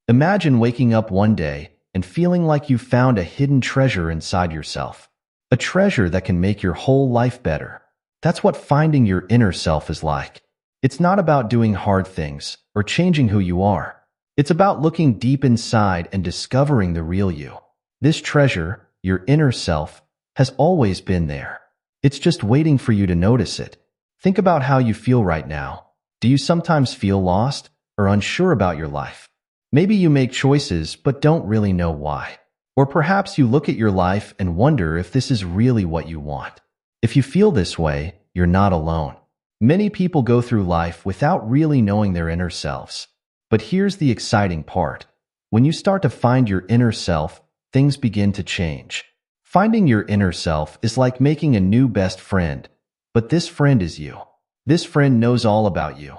Imagine waking up one day and feeling like you found a hidden treasure inside yourself. A treasure that can make your whole life better. That's what finding your inner self is like. It's not about doing hard things or changing who you are. It's about looking deep inside and discovering the real you. This treasure, your inner self, has always been there. It's just waiting for you to notice it. Think about how you feel right now. Do you sometimes feel lost or unsure about your life? Maybe you make choices but don't really know why. Or perhaps you look at your life and wonder if this is really what you want. If you feel this way, you're not alone. Many people go through life without really knowing their inner selves. But here's the exciting part. When you start to find your inner self, things begin to change. Finding your inner self is like making a new best friend. But this friend is you. This friend knows all about you.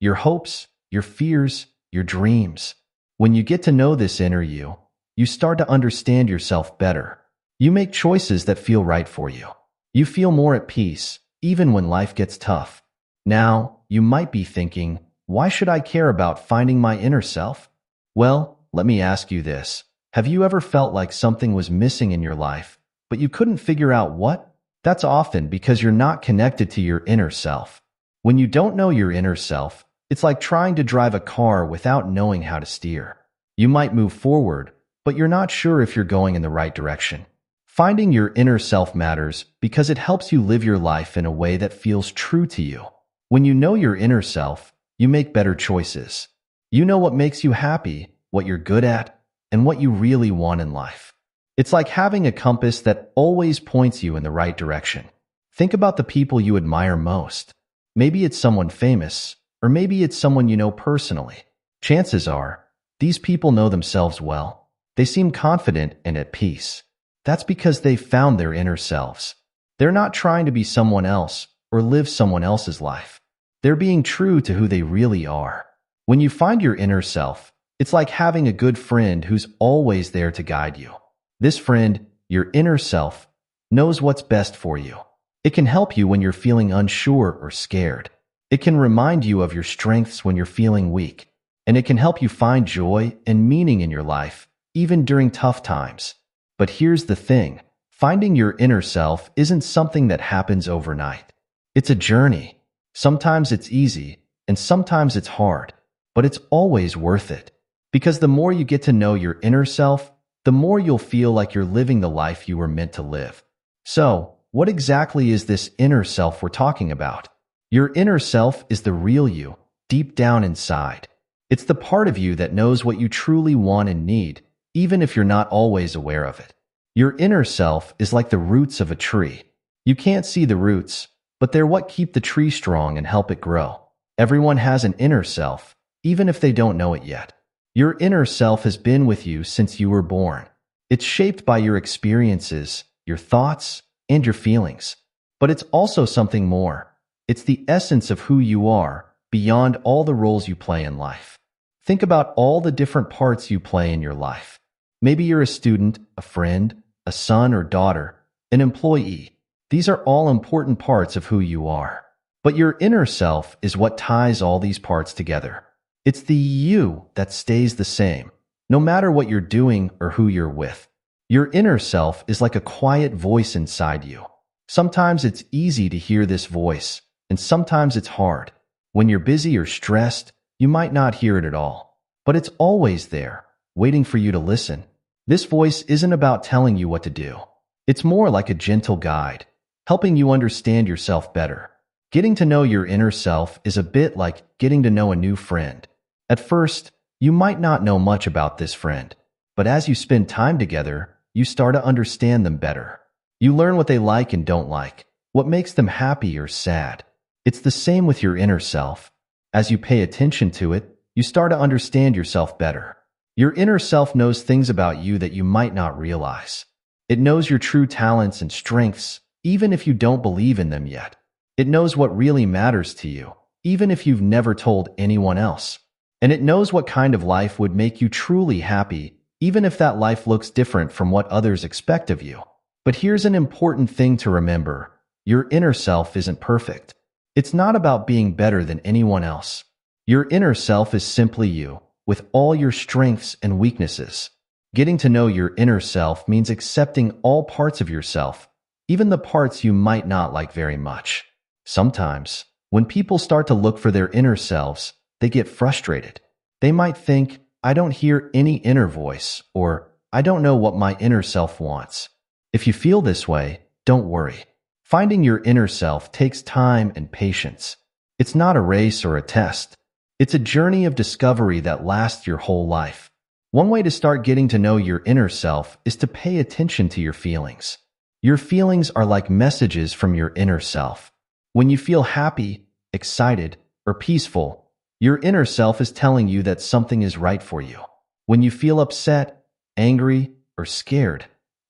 Your hopes, your fears, your dreams. When you get to know this inner you, you start to understand yourself better. You make choices that feel right for you. You feel more at peace, even when life gets tough. Now, you might be thinking, why should I care about finding my inner self? Well, let me ask you this. Have you ever felt like something was missing in your life, but you couldn't figure out what? That's often because you're not connected to your inner self. When you don't know your inner self, it's like trying to drive a car without knowing how to steer. You might move forward, but you're not sure if you're going in the right direction. Finding your inner self matters because it helps you live your life in a way that feels true to you. When you know your inner self, you make better choices. You know what makes you happy, what you're good at, and what you really want in life. It's like having a compass that always points you in the right direction. Think about the people you admire most. Maybe it's someone famous, or maybe it's someone you know personally. Chances are, these people know themselves well. They seem confident and at peace. That's because they've found their inner selves. They're not trying to be someone else or live someone else's life. They're being true to who they really are. When you find your inner self, it's like having a good friend who's always there to guide you. This friend, your inner self, knows what's best for you. It can help you when you're feeling unsure or scared. It can remind you of your strengths when you're feeling weak. And it can help you find joy and meaning in your life, even during tough times. But here's the thing. Finding your inner self isn't something that happens overnight. It's a journey. Sometimes it's easy, and sometimes it's hard. But it's always worth it. Because the more you get to know your inner self, the more you'll feel like you're living the life you were meant to live. So, what exactly is this inner self we're talking about? Your inner self is the real you, deep down inside. It's the part of you that knows what you truly want and need, even if you're not always aware of it. Your inner self is like the roots of a tree. You can't see the roots, but they're what keep the tree strong and help it grow. Everyone has an inner self, even if they don't know it yet. Your inner self has been with you since you were born. It's shaped by your experiences, your thoughts, and your feelings. But it's also something more. It's the essence of who you are, beyond all the roles you play in life. Think about all the different parts you play in your life. Maybe you're a student, a friend, a son or daughter, an employee. These are all important parts of who you are. But your inner self is what ties all these parts together. It's the you that stays the same, no matter what you're doing or who you're with. Your inner self is like a quiet voice inside you. Sometimes it's easy to hear this voice, and sometimes it's hard. When you're busy or stressed, you might not hear it at all. But it's always there, waiting for you to listen. This voice isn't about telling you what to do. It's more like a gentle guide, helping you understand yourself better. Getting to know your inner self is a bit like getting to know a new friend. At first, you might not know much about this friend, but as you spend time together, you start to understand them better. You learn what they like and don't like, what makes them happy or sad. It's the same with your inner self. As you pay attention to it, you start to understand yourself better. Your inner self knows things about you that you might not realize. It knows your true talents and strengths, even if you don't believe in them yet. It knows what really matters to you, even if you've never told anyone else. And it knows what kind of life would make you truly happy, even if that life looks different from what others expect of you. But here's an important thing to remember. Your inner self isn't perfect. It's not about being better than anyone else. Your inner self is simply you, with all your strengths and weaknesses. Getting to know your inner self means accepting all parts of yourself, even the parts you might not like very much. Sometimes, when people start to look for their inner selves, they get frustrated. They might think, I don't hear any inner voice, or I don't know what my inner self wants. If you feel this way, don't worry. Finding your inner self takes time and patience. It's not a race or a test. It's a journey of discovery that lasts your whole life. One way to start getting to know your inner self is to pay attention to your feelings. Your feelings are like messages from your inner self. When you feel happy, excited, or peaceful, your inner self is telling you that something is right for you. When you feel upset, angry, or scared,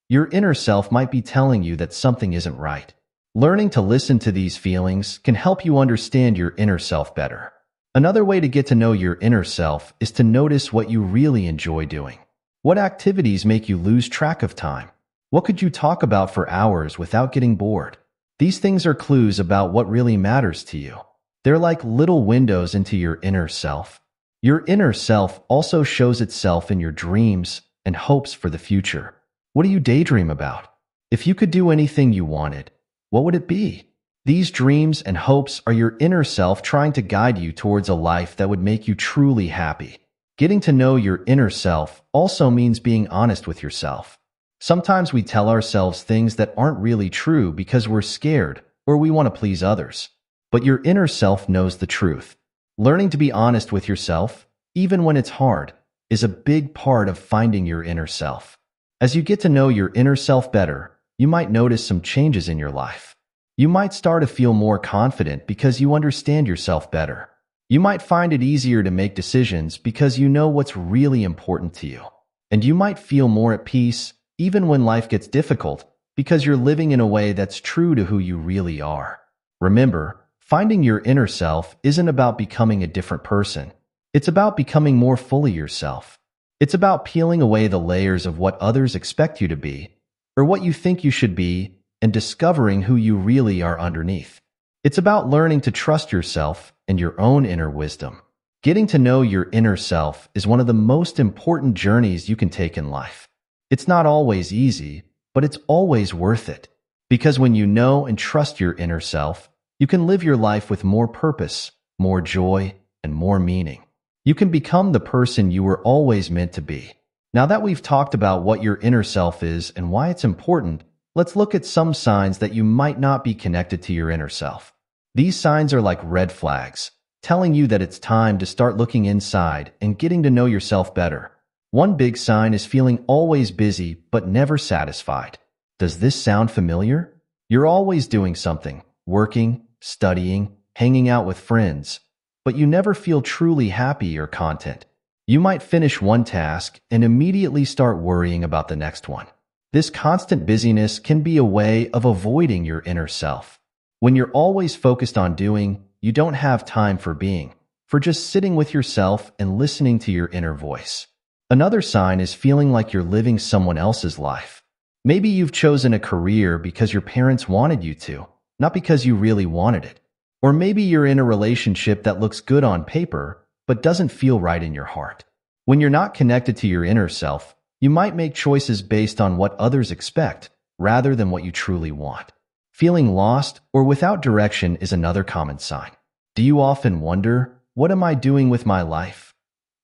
your inner self might be telling you that something isn't right. Learning to listen to these feelings can help you understand your inner self better. Another way to get to know your inner self is to notice what you really enjoy doing. What activities make you lose track of time? What could you talk about for hours without getting bored? These things are clues about what really matters to you. They're like little windows into your inner self. Your inner self also shows itself in your dreams and hopes for the future. What do you daydream about? If you could do anything you wanted, what would it be? These dreams and hopes are your inner self trying to guide you towards a life that would make you truly happy. Getting to know your inner self also means being honest with yourself. Sometimes we tell ourselves things that aren't really true because we're scared or we want to please others. But your inner self knows the truth. Learning to be honest with yourself, even when it's hard, is a big part of finding your inner self. As you get to know your inner self better, you might notice some changes in your life. You might start to feel more confident because you understand yourself better. You might find it easier to make decisions because you know what's really important to you. And you might feel more at peace even when life gets difficult because you're living in a way that's true to who you really are. Remember, finding your inner self isn't about becoming a different person. It's about becoming more fully yourself. It's about peeling away the layers of what others expect you to be, or what you think you should be, and discovering who you really are underneath. It's about learning to trust yourself and your own inner wisdom. Getting to know your inner self is one of the most important journeys you can take in life. It's not always easy, but it's always worth it. Because when you know and trust your inner self, you can live your life with more purpose, more joy, and more meaning. You can become the person you were always meant to be. Now that we've talked about what your inner self is and why it's important, let's look at some signs that you might not be connected to your inner self. These signs are like red flags, telling you that it's time to start looking inside and getting to know yourself better. One big sign is feeling always busy but never satisfied. Does this sound familiar? You're always doing something, working, studying, hanging out with friends, but you never feel truly happy or content. You might finish one task and immediately start worrying about the next one. This constant busyness can be a way of avoiding your inner self. When you're always focused on doing, you don't have time for being, for just sitting with yourself and listening to your inner voice. Another sign is feeling like you're living someone else's life. Maybe you've chosen a career because your parents wanted you to, not because you really wanted it. Or maybe you're in a relationship that looks good on paper, but doesn't feel right in your heart. When you're not connected to your inner self, you might make choices based on what others expect, rather than what you truly want. Feeling lost or without direction is another common sign. Do you often wonder, what am I doing with my life?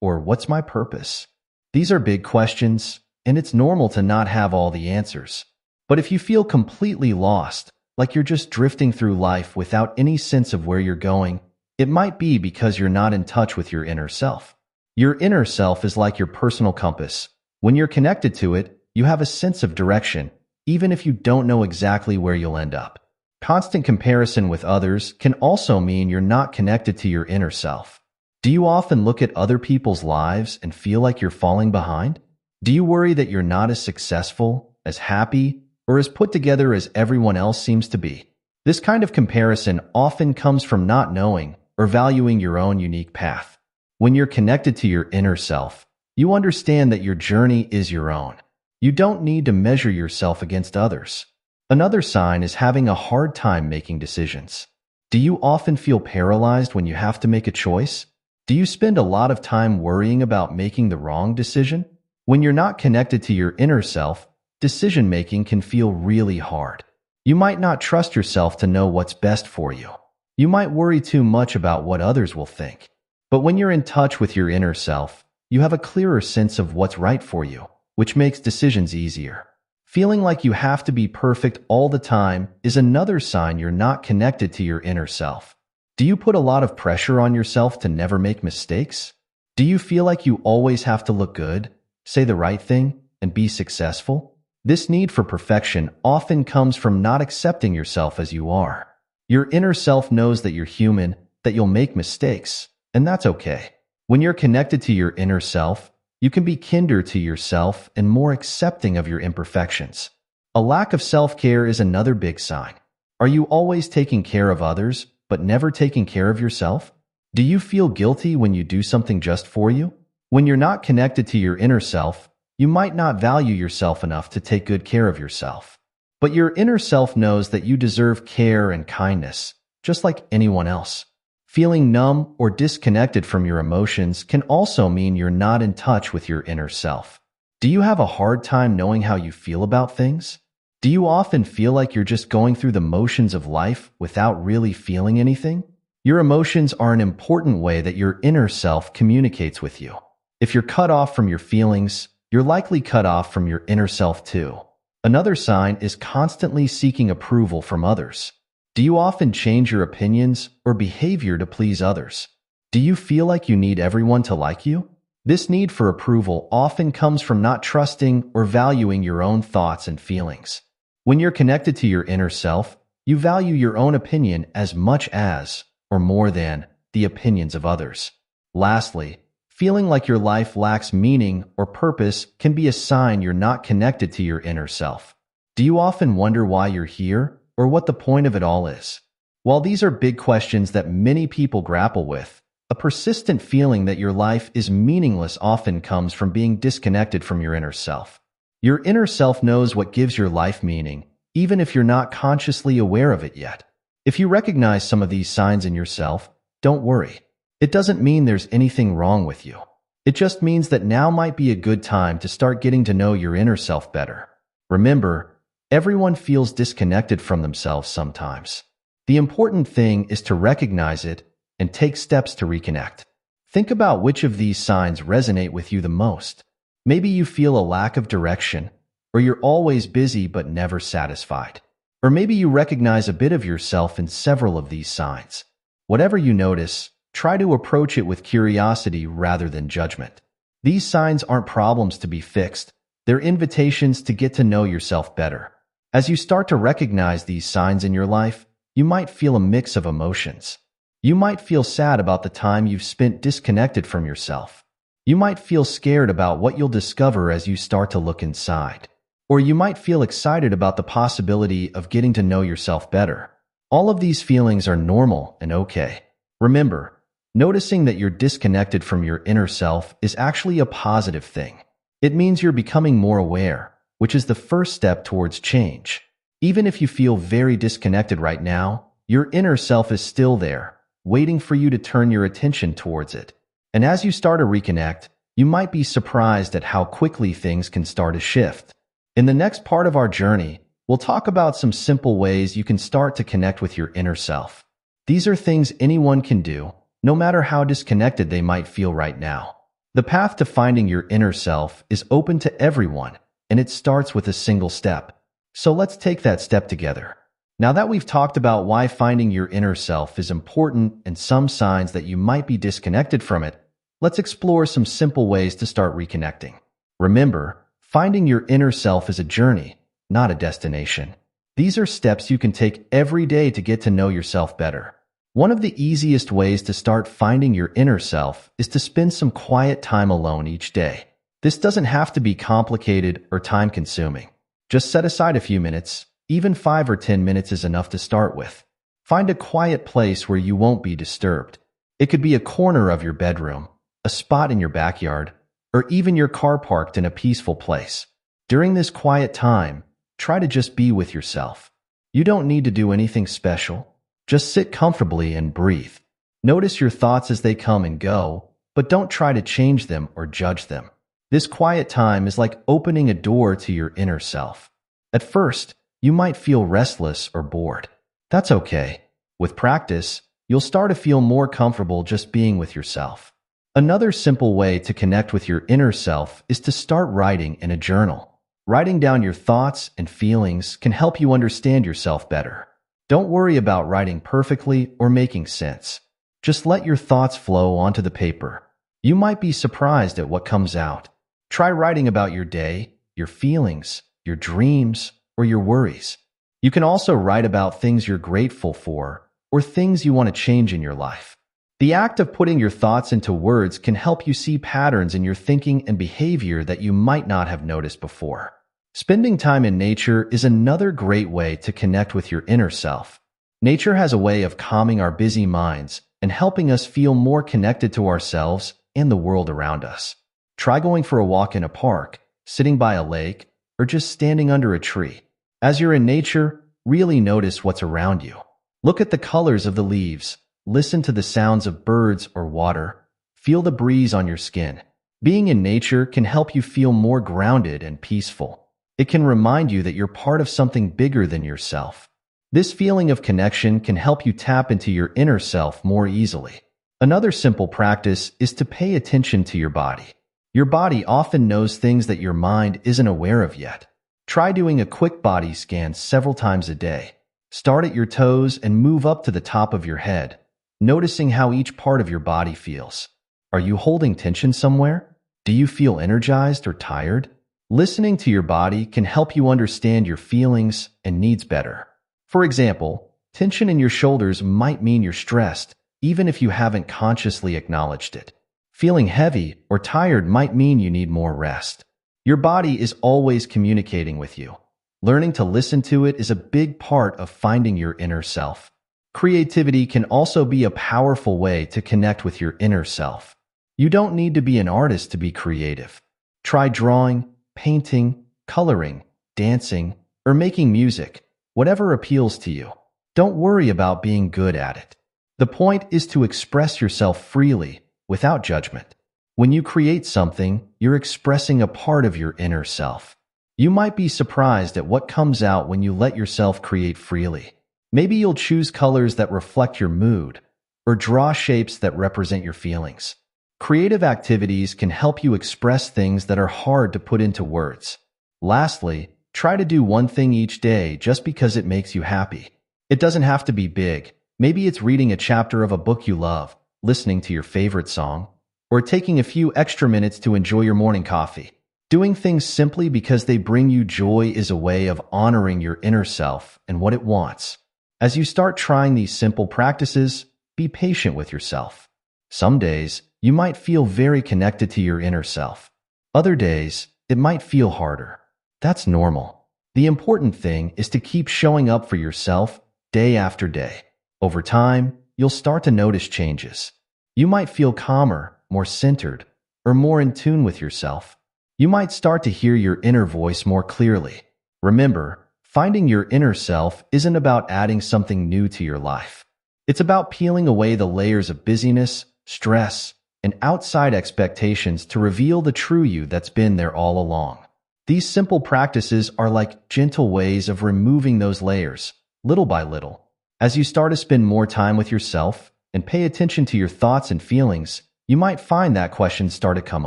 Or what's my purpose? These are big questions, and it's normal to not have all the answers. But if you feel completely lost, like you're just drifting through life without any sense of where you're going, it might be because you're not in touch with your inner self. Your inner self is like your personal compass. When you're connected to it, you have a sense of direction, even if you don't know exactly where you'll end up. Constant comparison with others can also mean you're not connected to your inner self. Do you often look at other people's lives and feel like you're falling behind? Do you worry that you're not as successful, as happy, or as put together as everyone else seems to be? This kind of comparison often comes from not knowing or valuing your own unique path. When you're connected to your inner self, you understand that your journey is your own. You don't need to measure yourself against others. Another sign is having a hard time making decisions. Do you often feel paralyzed when you have to make a choice? Do you spend a lot of time worrying about making the wrong decision? When you're not connected to your inner self, decision-making can feel really hard. You might not trust yourself to know what's best for you. You might worry too much about what others will think. But when you're in touch with your inner self, you have a clearer sense of what's right for you, which makes decisions easier. Feeling like you have to be perfect all the time is another sign you're not connected to your inner self. Do you put a lot of pressure on yourself to never make mistakes? Do you feel like you always have to look good, say the right thing, and be successful? This need for perfection often comes from not accepting yourself as you are. Your inner self knows that you're human, that you'll make mistakes, and that's okay. When you're connected to your inner self, you can be kinder to yourself and more accepting of your imperfections. A lack of self-care is another big sign. Are you always taking care of others, but never taking care of yourself? Do you feel guilty when you do something just for you? When you're not connected to your inner self, you might not value yourself enough to take good care of yourself. But your inner self knows that you deserve care and kindness, just like anyone else. Feeling numb or disconnected from your emotions can also mean you're not in touch with your inner self. Do you have a hard time knowing how you feel about things? Do you often feel like you're just going through the motions of life without really feeling anything? Your emotions are an important way that your inner self communicates with you. If you're cut off from your feelings, you're likely cut off from your inner self too. Another sign is constantly seeking approval from others. Do you often change your opinions or behavior to please others? Do you feel like you need everyone to like you? This need for approval often comes from not trusting or valuing your own thoughts and feelings. When you're connected to your inner self, you value your own opinion as much as, or more than, the opinions of others. Lastly, feeling like your life lacks meaning or purpose can be a sign you're not connected to your inner self. Do you often wonder why you're here? Or what the point of it all is? While these are big questions that many people grapple with, a persistent feeling that your life is meaningless often comes from being disconnected from your inner self. Your inner self knows what gives your life meaning, even if you're not consciously aware of it yet. If you recognize some of these signs in yourself, don't worry. It doesn't mean there's anything wrong with you. It just means that now might be a good time to start getting to know your inner self better. Remember, everyone feels disconnected from themselves sometimes. The important thing is to recognize it and take steps to reconnect. Think about which of these signs resonate with you the most. Maybe you feel a lack of direction, or you're always busy but never satisfied. Or maybe you recognize a bit of yourself in several of these signs. Whatever you notice, try to approach it with curiosity rather than judgment. These signs aren't problems to be fixed. They're invitations to get to know yourself better. As you start to recognize these signs in your life, you might feel a mix of emotions. You might feel sad about the time you've spent disconnected from yourself. You might feel scared about what you'll discover as you start to look inside. Or you might feel excited about the possibility of getting to know yourself better. All of these feelings are normal and okay. Remember, noticing that you're disconnected from your inner self is actually a positive thing. It means you're becoming more aware, which is the first step towards change. Even if you feel very disconnected right now, your inner self is still there, waiting for you to turn your attention towards it. And as you start to reconnect, you might be surprised at how quickly things can start to shift. In the next part of our journey, we'll talk about some simple ways you can start to connect with your inner self. These are things anyone can do, no matter how disconnected they might feel right now. The path to finding your inner self is open to everyone, and it starts with a single step. So let's take that step together. Now that we've talked about why finding your inner self is important and some signs that you might be disconnected from it, let's explore some simple ways to start reconnecting. Remember, finding your inner self is a journey, not a destination. These are steps you can take every day to get to know yourself better. One of the easiest ways to start finding your inner self is to spend some quiet time alone each day. This doesn't have to be complicated or time-consuming. Just set aside a few minutes. Even 5 or 10 minutes is enough to start with. Find a quiet place where you won't be disturbed. It could be a corner of your bedroom, a spot in your backyard, or even your car parked in a peaceful place. During this quiet time, try to just be with yourself. You don't need to do anything special. Just sit comfortably and breathe. Notice your thoughts as they come and go, but don't try to change them or judge them. This quiet time is like opening a door to your inner self. At first, you might feel restless or bored. That's okay. With practice, you'll start to feel more comfortable just being with yourself. Another simple way to connect with your inner self is to start writing in a journal. Writing down your thoughts and feelings can help you understand yourself better. Don't worry about writing perfectly or making sense. Just let your thoughts flow onto the paper. You might be surprised at what comes out. Try writing about your day, your feelings, your dreams, or your worries. You can also write about things you're grateful for or things you want to change in your life. The act of putting your thoughts into words can help you see patterns in your thinking and behavior that you might not have noticed before. Spending time in nature is another great way to connect with your inner self. Nature has a way of calming our busy minds and helping us feel more connected to ourselves and the world around us. Try going for a walk in a park, sitting by a lake, or just standing under a tree. As you're in nature, really notice what's around you. Look at the colors of the leaves, listen to the sounds of birds or water, feel the breeze on your skin. Being in nature can help you feel more grounded and peaceful. It can remind you that you're part of something bigger than yourself. This feeling of connection can help you tap into your inner self more easily. Another simple practice is to pay attention to your body. Your body often knows things that your mind isn't aware of yet. Try doing a quick body scan several times a day. Start at your toes and move up to the top of your head, noticing how each part of your body feels. Are you holding tension somewhere? Do you feel energized or tired? Listening to your body can help you understand your feelings and needs better. For example, tension in your shoulders might mean you're stressed, even if you haven't consciously acknowledged it. Feeling heavy or tired might mean you need more rest. Your body is always communicating with you. Learning to listen to it is a big part of finding your inner self. Creativity can also be a powerful way to connect with your inner self. You don't need to be an artist to be creative. Try drawing, painting, coloring, dancing, or making music, whatever appeals to you. Don't worry about being good at it. The point is to express yourself freely, without judgment. When you create something, you're expressing a part of your inner self. You might be surprised at what comes out when you let yourself create freely. Maybe you'll choose colors that reflect your mood, or draw shapes that represent your feelings. Creative activities can help you express things that are hard to put into words. Lastly, try to do one thing each day just because it makes you happy. It doesn't have to be big. Maybe it's reading a chapter of a book you love, listening to your favorite song, or taking a few extra minutes to enjoy your morning coffee. Doing things simply because they bring you joy is a way of honoring your inner self and what it wants. As you start trying these simple practices, be patient with yourself. Some days, you might feel very connected to your inner self. Other days, it might feel harder. That's normal. The important thing is to keep showing up for yourself day after day. Over time, you'll start to notice changes. You might feel calmer, more centered, or more in tune with yourself. You might start to hear your inner voice more clearly. Remember, finding your inner self isn't about adding something new to your life. It's about peeling away the layers of busyness, stress, and outside expectations to reveal the true you that's been there all along. These simple practices are like gentle ways of removing those layers, little by little. As you start to spend more time with yourself and pay attention to your thoughts and feelings, you might find that questions start to come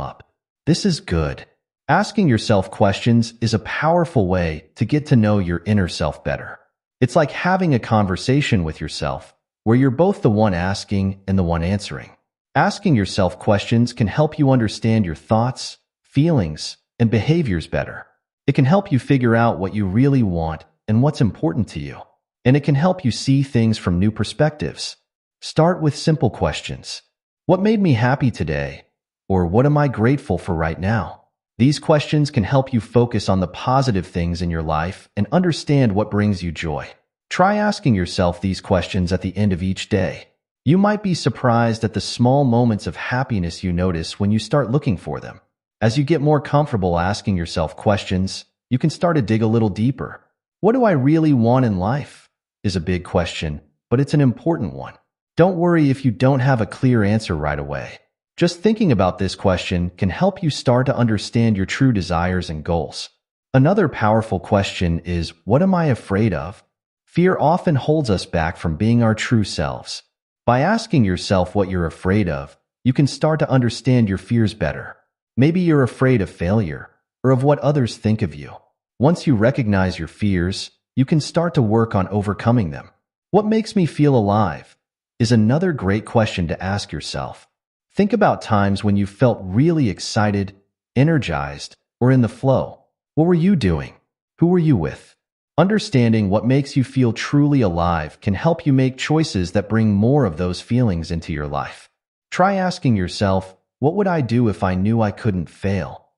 up. This is good. Asking yourself questions is a powerful way to get to know your inner self better. It's like having a conversation with yourself, where you're both the one asking and the one answering. Asking yourself questions can help you understand your thoughts, feelings, and behaviors better. It can help you figure out what you really want and what's important to you. And it can help you see things from new perspectives. Start with simple questions. What made me happy today? Or what am I grateful for right now? These questions can help you focus on the positive things in your life and understand what brings you joy. Try asking yourself these questions at the end of each day. You might be surprised at the small moments of happiness you notice when you start looking for them. As you get more comfortable asking yourself questions, you can start to dig a little deeper. What do I really want in life? Is a big question, but it's an important one. Don't worry if you don't have a clear answer right away. Just thinking about this question can help you start to understand your true desires and goals. Another powerful question is, what am I afraid of? Fear often holds us back from being our true selves. By asking yourself what you're afraid of, you can start to understand your fears better. Maybe you're afraid of failure or of what others think of you. Once you recognize your fears, you can start to work on overcoming them. What makes me feel alive is another great question to ask yourself. Think about times when you felt really excited, energized, or in the flow. What were you doing? Who were you with? Understanding what makes you feel truly alive can help you make choices that bring more of those feelings into your life. Try asking yourself, what would I do if I knew I couldn't fail?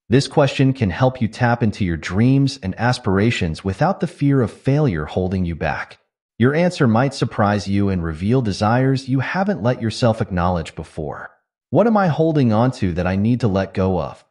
This question can help you tap into your dreams and aspirations without the fear of failure holding you back. Your answer might surprise you and reveal desires you haven't let yourself acknowledge before. What am I holding on to that I need to let go of?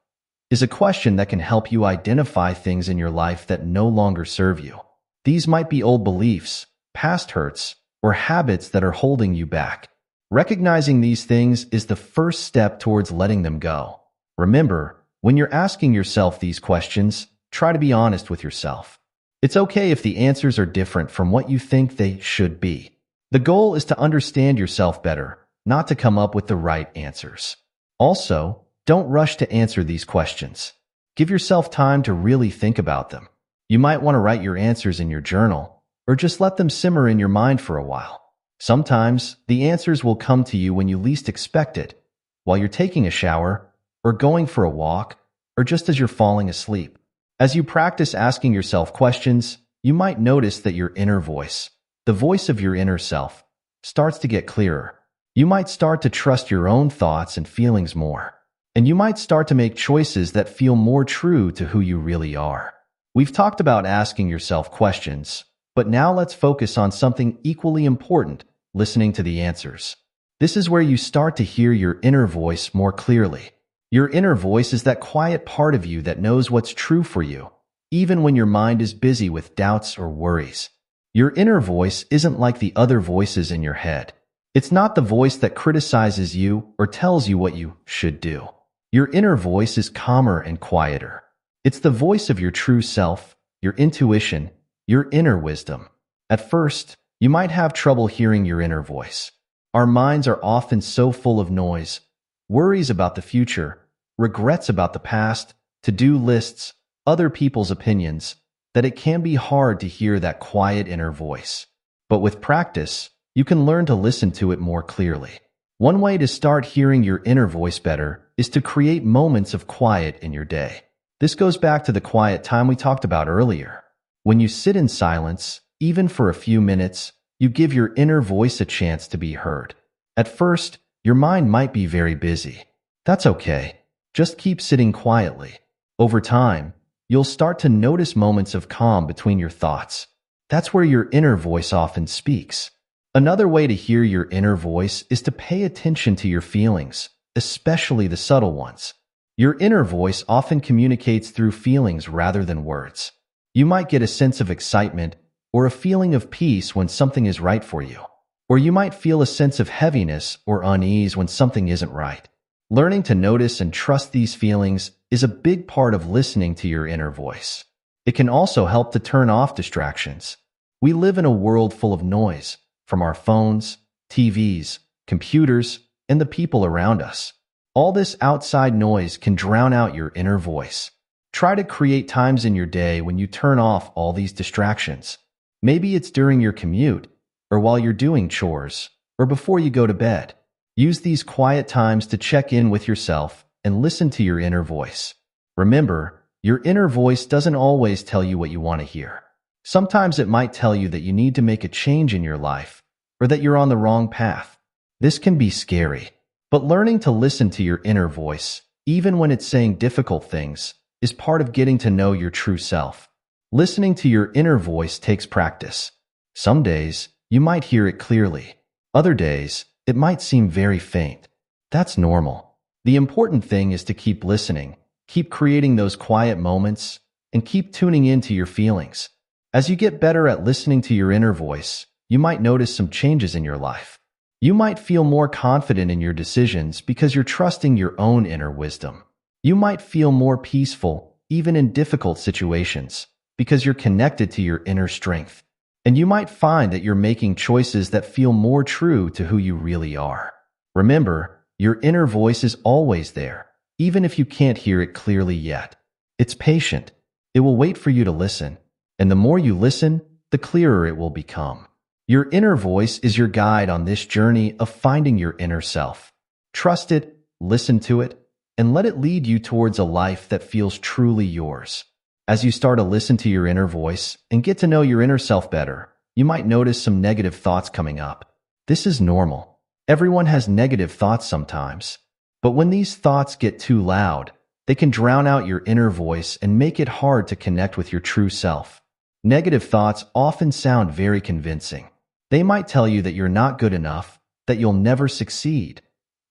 Is a question that can help you identify things in your life that no longer serve you. These might be old beliefs, past hurts, or habits that are holding you back. Recognizing these things is the first step towards letting them go. Remember, when you're asking yourself these questions, try to be honest with yourself. It's okay if the answers are different from what you think they should be. The goal is to understand yourself better, not to come up with the right answers. Also, don't rush to answer these questions. Give yourself time to really think about them. You might want to write your answers in your journal, or just let them simmer in your mind for a while. Sometimes, the answers will come to you when you least expect it, while you're taking a shower, or going for a walk, or just as you're falling asleep. As you practice asking yourself questions, you might notice that your inner voice, the voice of your inner self, starts to get clearer. You might start to trust your own thoughts and feelings more. And you might start to make choices that feel more true to who you really are. We've talked about asking yourself questions, but now let's focus on something equally important, listening to the answers. This is where you start to hear your inner voice more clearly. Your inner voice is that quiet part of you that knows what's true for you, even when your mind is busy with doubts or worries. Your inner voice isn't like the other voices in your head. It's not the voice that criticizes you or tells you what you should do. Your inner voice is calmer and quieter. It's the voice of your true self, your intuition, your inner wisdom. At first, you might have trouble hearing your inner voice. Our minds are often so full of noise, worries about the future, regrets about the past, to-do lists, other people's opinions, that it can be hard to hear that quiet inner voice. But with practice, you can learn to listen to it more clearly. One way to start hearing your inner voice better is to create moments of quiet in your day. This goes back to the quiet time we talked about earlier. When you sit in silence, even for a few minutes, you give your inner voice a chance to be heard. At first, your mind might be very busy. That's okay. Just keep sitting quietly. Over time, you'll start to notice moments of calm between your thoughts. That's where your inner voice often speaks. Another way to hear your inner voice is to pay attention to your feelings, especially the subtle ones. Your inner voice often communicates through feelings rather than words. You might get a sense of excitement or a feeling of peace when something is right for you. Or you might feel a sense of heaviness or unease when something isn't right. Learning to notice and trust these feelings is a big part of listening to your inner voice. It can also help to turn off distractions. We live in a world full of noise, from our phones, TVs, computers, and the people around us. All this outside noise can drown out your inner voice. Try to create times in your day when you turn off all these distractions. Maybe it's during your commute, or while you're doing chores, or before you go to bed. Use these quiet times to check in with yourself and listen to your inner voice. Remember, your inner voice doesn't always tell you what you want to hear. Sometimes it might tell you that you need to make a change in your life, or that you're on the wrong path. This can be scary, but learning to listen to your inner voice, even when it's saying difficult things, is part of getting to know your true self. Listening to your inner voice takes practice. Some days, you might hear it clearly. Other days, it might seem very faint. That's normal. The important thing is to keep listening, keep creating those quiet moments, and keep tuning into your feelings. As you get better at listening to your inner voice, you might notice some changes in your life. You might feel more confident in your decisions because you're trusting your own inner wisdom. You might feel more peaceful, even in difficult situations, because you're connected to your inner strength. And you might find that you're making choices that feel more true to who you really are. Remember, your inner voice is always there, even if you can't hear it clearly yet. It's patient. It will wait for you to listen. And the more you listen, the clearer it will become. Your inner voice is your guide on this journey of finding your inner self. Trust it, listen to it, and let it lead you towards a life that feels truly yours. As you start to listen to your inner voice and get to know your inner self better, you might notice some negative thoughts coming up. This is normal. Everyone has negative thoughts sometimes. But when these thoughts get too loud, they can drown out your inner voice and make it hard to connect with your true self. Negative thoughts often sound very convincing. They might tell you that you're not good enough, that you'll never succeed,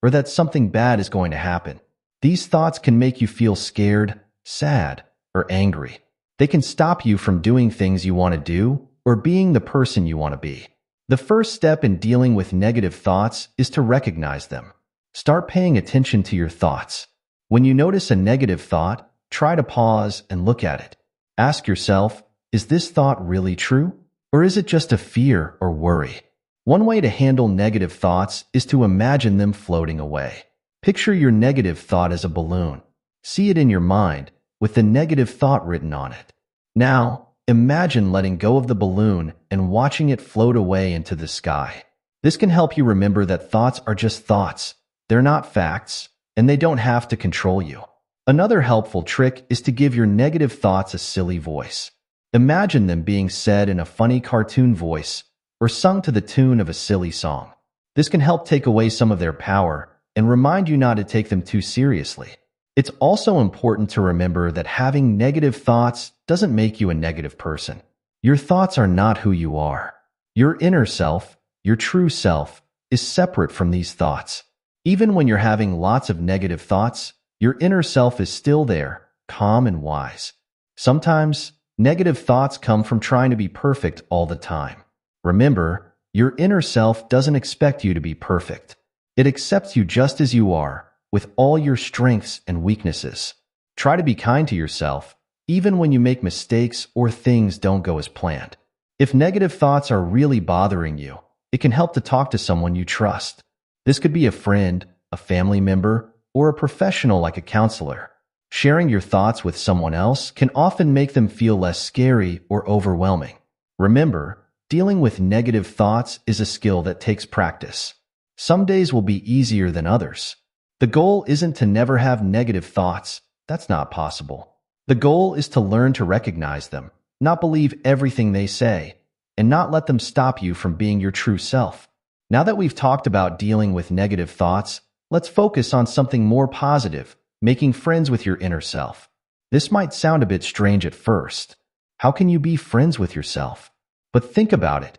or that something bad is going to happen. These thoughts can make you feel scared, sad, or angry. They can stop you from doing things you want to do or being the person you want to be. The first step in dealing with negative thoughts is to recognize them. Start paying attention to your thoughts. When you notice a negative thought, try to pause and look at it. Ask yourself, is this thought really true? Or is it just a fear or worry? One way to handle negative thoughts is to imagine them floating away. Picture your negative thought as a balloon. See it in your mind, with the negative thought written on it. Now, imagine letting go of the balloon and watching it float away into the sky. This can help you remember that thoughts are just thoughts. They're not facts, and they don't have to control you. Another helpful trick is to give your negative thoughts a silly voice. Imagine them being said in a funny cartoon voice or sung to the tune of a silly song. This can help take away some of their power and remind you not to take them too seriously. It's also important to remember that having negative thoughts doesn't make you a negative person. Your thoughts are not who you are. Your inner self, your true self, is separate from these thoughts. Even when you're having lots of negative thoughts, your inner self is still there, calm and wise. Sometimes, negative thoughts come from trying to be perfect all the time. Remember, your inner self doesn't expect you to be perfect. It accepts you just as you are, with all your strengths and weaknesses. Try to be kind to yourself, even when you make mistakes or things don't go as planned. If negative thoughts are really bothering you, it can help to talk to someone you trust. This could be a friend, a family member, or a professional like a counselor. Sharing your thoughts with someone else can often make them feel less scary or overwhelming. Remember, dealing with negative thoughts is a skill that takes practice. Some days will be easier than others. The goal isn't to never have negative thoughts. That's not possible. The goal is to learn to recognize them, not believe everything they say, and not let them stop you from being your true self. Now that we've talked about dealing with negative thoughts, let's focus on something more positive, making friends with your inner self. This might sound a bit strange at first. How can you be friends with yourself? But think about it.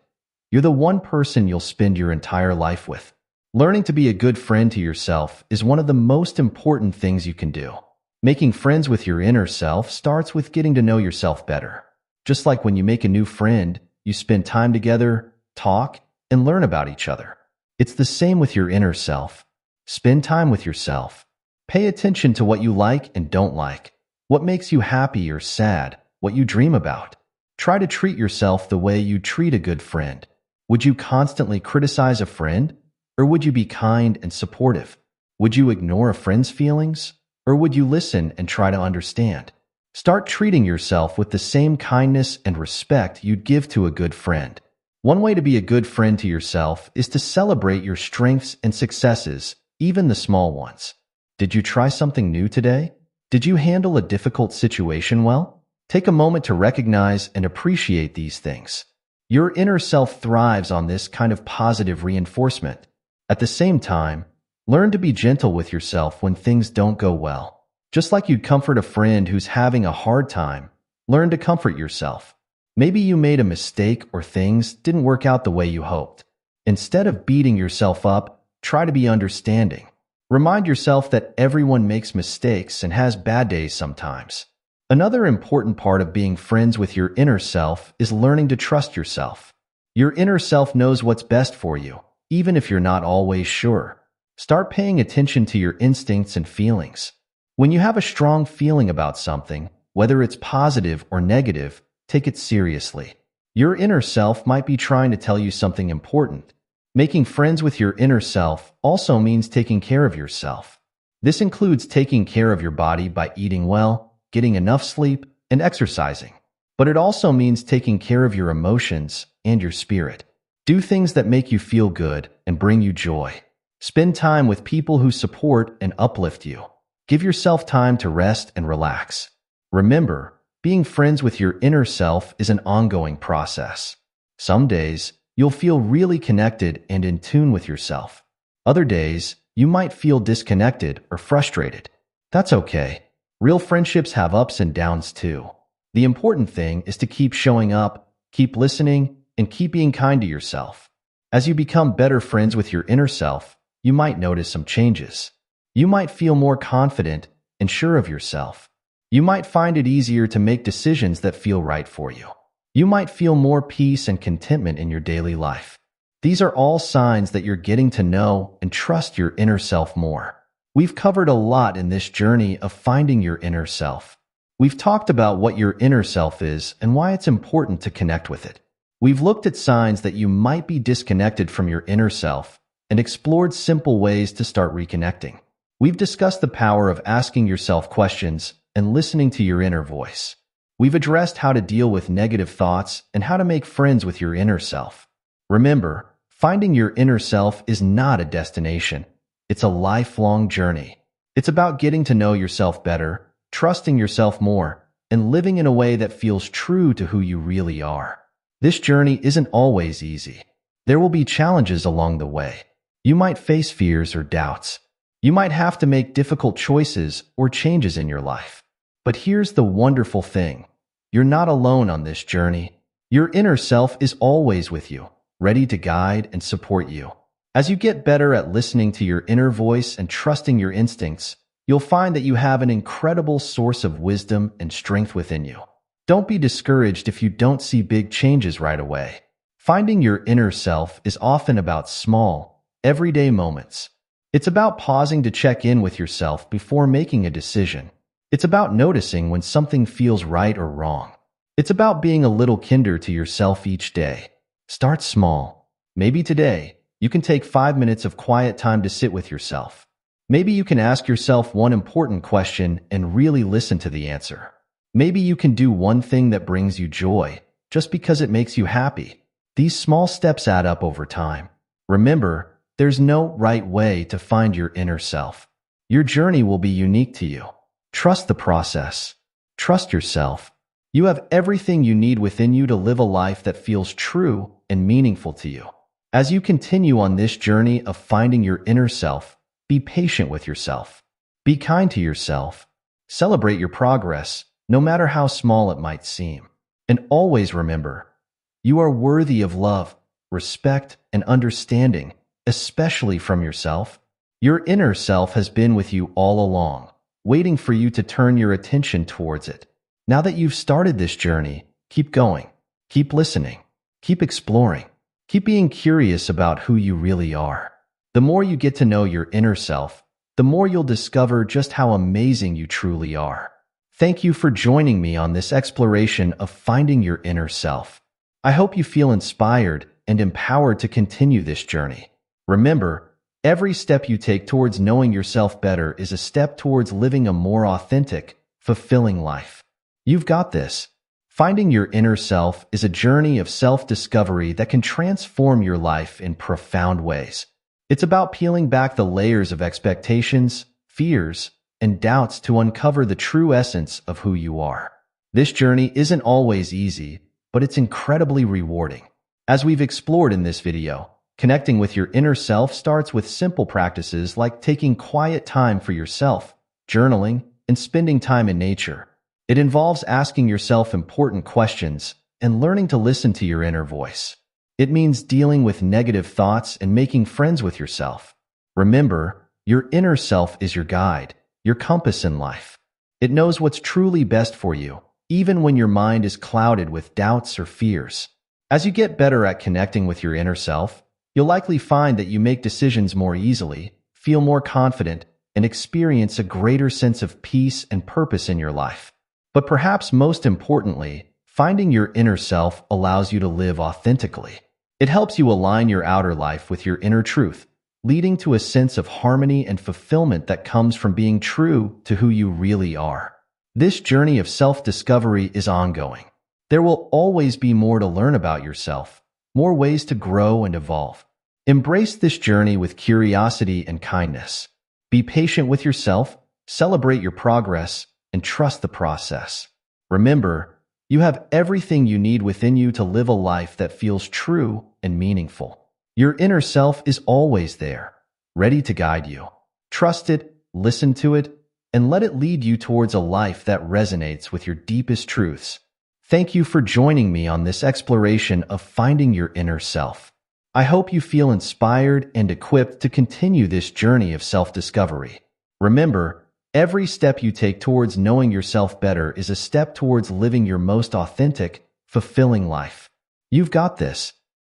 You're the one person you'll spend your entire life with. Learning to be a good friend to yourself is one of the most important things you can do. Making friends with your inner self starts with getting to know yourself better. Just like when you make a new friend, you spend time together, talk, and learn about each other. It's the same with your inner self. Spend time with yourself. Pay attention to what you like and don't like, what makes you happy or sad, what you dream about. Try to treat yourself the way you treat a good friend. Would you constantly criticize a friend? Or would you be kind and supportive? Would you ignore a friend's feelings? Or would you listen and try to understand? Start treating yourself with the same kindness and respect you'd give to a good friend. One way to be a good friend to yourself is to celebrate your strengths and successes, even the small ones. Did you try something new today? Did you handle a difficult situation well? Take a moment to recognize and appreciate these things. Your inner self thrives on this kind of positive reinforcement. At the same time, learn to be gentle with yourself when things don't go well. Just like you'd comfort a friend who's having a hard time, learn to comfort yourself. Maybe you made a mistake or things didn't work out the way you hoped. Instead of beating yourself up, try to be understanding. Remind yourself that everyone makes mistakes and has bad days sometimes. Another important part of being friends with your inner self is learning to trust yourself. Your inner self knows what's best for you, even if you're not always sure. Start paying attention to your instincts and feelings. When you have a strong feeling about something, whether it's positive or negative, take it seriously. Your inner self might be trying to tell you something important. Making friends with your inner self also means taking care of yourself. This includes taking care of your body by eating well, getting enough sleep, and exercising. But it also means taking care of your emotions and your spirit. Do things that make you feel good and bring you joy. Spend time with people who support and uplift you. Give yourself time to rest and relax. Remember, being friends with your inner self is an ongoing process. Some days, you'll feel really connected and in tune with yourself. Other days, you might feel disconnected or frustrated. That's okay. Real friendships have ups and downs too. The important thing is to keep showing up, keep listening, and keep being kind to yourself. As you become better friends with your inner self, you might notice some changes. You might feel more confident and sure of yourself. You might find it easier to make decisions that feel right for you. You might feel more peace and contentment in your daily life. These are all signs that you're getting to know and trust your inner self more. We've covered a lot in this journey of finding your inner self. We've talked about what your inner self is and why it's important to connect with it. We've looked at signs that you might be disconnected from your inner self and explored simple ways to start reconnecting. We've discussed the power of asking yourself questions and listening to your inner voice. We've addressed how to deal with negative thoughts and how to make friends with your inner self. Remember, finding your inner self is not a destination. It's a lifelong journey. It's about getting to know yourself better, trusting yourself more, and living in a way that feels true to who you really are. This journey isn't always easy. There will be challenges along the way. You might face fears or doubts. You might have to make difficult choices or changes in your life. But here's the wonderful thing. You're not alone on this journey. Your inner self is always with you, ready to guide and support you. As you get better at listening to your inner voice and trusting your instincts, you'll find that you have an incredible source of wisdom and strength within you. Don't be discouraged if you don't see big changes right away. Finding your inner self is often about small, everyday moments. It's about pausing to check in with yourself before making a decision. It's about noticing when something feels right or wrong. It's about being a little kinder to yourself each day. Start small. Maybe today, you can take 5 minutes of quiet time to sit with yourself. Maybe you can ask yourself one important question and really listen to the answer. Maybe you can do one thing that brings you joy, just because it makes you happy. These small steps add up over time. Remember, there's no right way to find your inner self. Your journey will be unique to you. Trust the process. Trust yourself. You have everything you need within you to live a life that feels true and meaningful to you. As you continue on this journey of finding your inner self, be patient with yourself. Be kind to yourself. Celebrate your progress, no matter how small it might seem. And always remember, you are worthy of love, respect, and understanding, especially from yourself. Your inner self has been with you all along, waiting for you to turn your attention towards it. Now that you've started this journey, keep going, keep listening, keep exploring, keep being curious about who you really are. The more you get to know your inner self, the more you'll discover just how amazing you truly are. Thank you for joining me on this exploration of finding your inner self. I hope you feel inspired and empowered to continue this journey. Remember, every step you take towards knowing yourself better is a step towards living a more authentic, fulfilling life. You've got this. Finding your inner self is a journey of self-discovery that can transform your life in profound ways. It's about peeling back the layers of expectations, fears, and doubts to uncover the true essence of who you are. This journey isn't always easy, but it's incredibly rewarding. As we've explored in this video, connecting with your inner self starts with simple practices like taking quiet time for yourself, journaling, and spending time in nature. It involves asking yourself important questions and learning to listen to your inner voice. It means dealing with negative thoughts and making friends with yourself. Remember, your inner self is your guide, your compass in life. It knows what's truly best for you, even when your mind is clouded with doubts or fears. As you get better at connecting with your inner self, You'll likely find that you make decisions more easily, feel more confident, and experience a greater sense of peace and purpose in your life. But perhaps most importantly, finding your inner self allows you to live authentically. It helps you align your outer life with your inner truth, leading to a sense of harmony and fulfillment that comes from being true to who you really are. This journey of self-discovery is ongoing. There will always be more to learn about yourself, more ways to grow and evolve. Embrace this journey with curiosity and kindness. Be patient with yourself, celebrate your progress, and trust the process. Remember, you have everything you need within you to live a life that feels true and meaningful. Your inner self is always there, ready to guide you. Trust it, listen to it, and let it lead you towards a life that resonates with your deepest truths. Thank you for joining me on this exploration of finding your inner self. I hope you feel inspired and equipped to continue this journey of self-discovery. Remember, every step you take towards knowing yourself better is a step towards living your most authentic, fulfilling life. You've got this.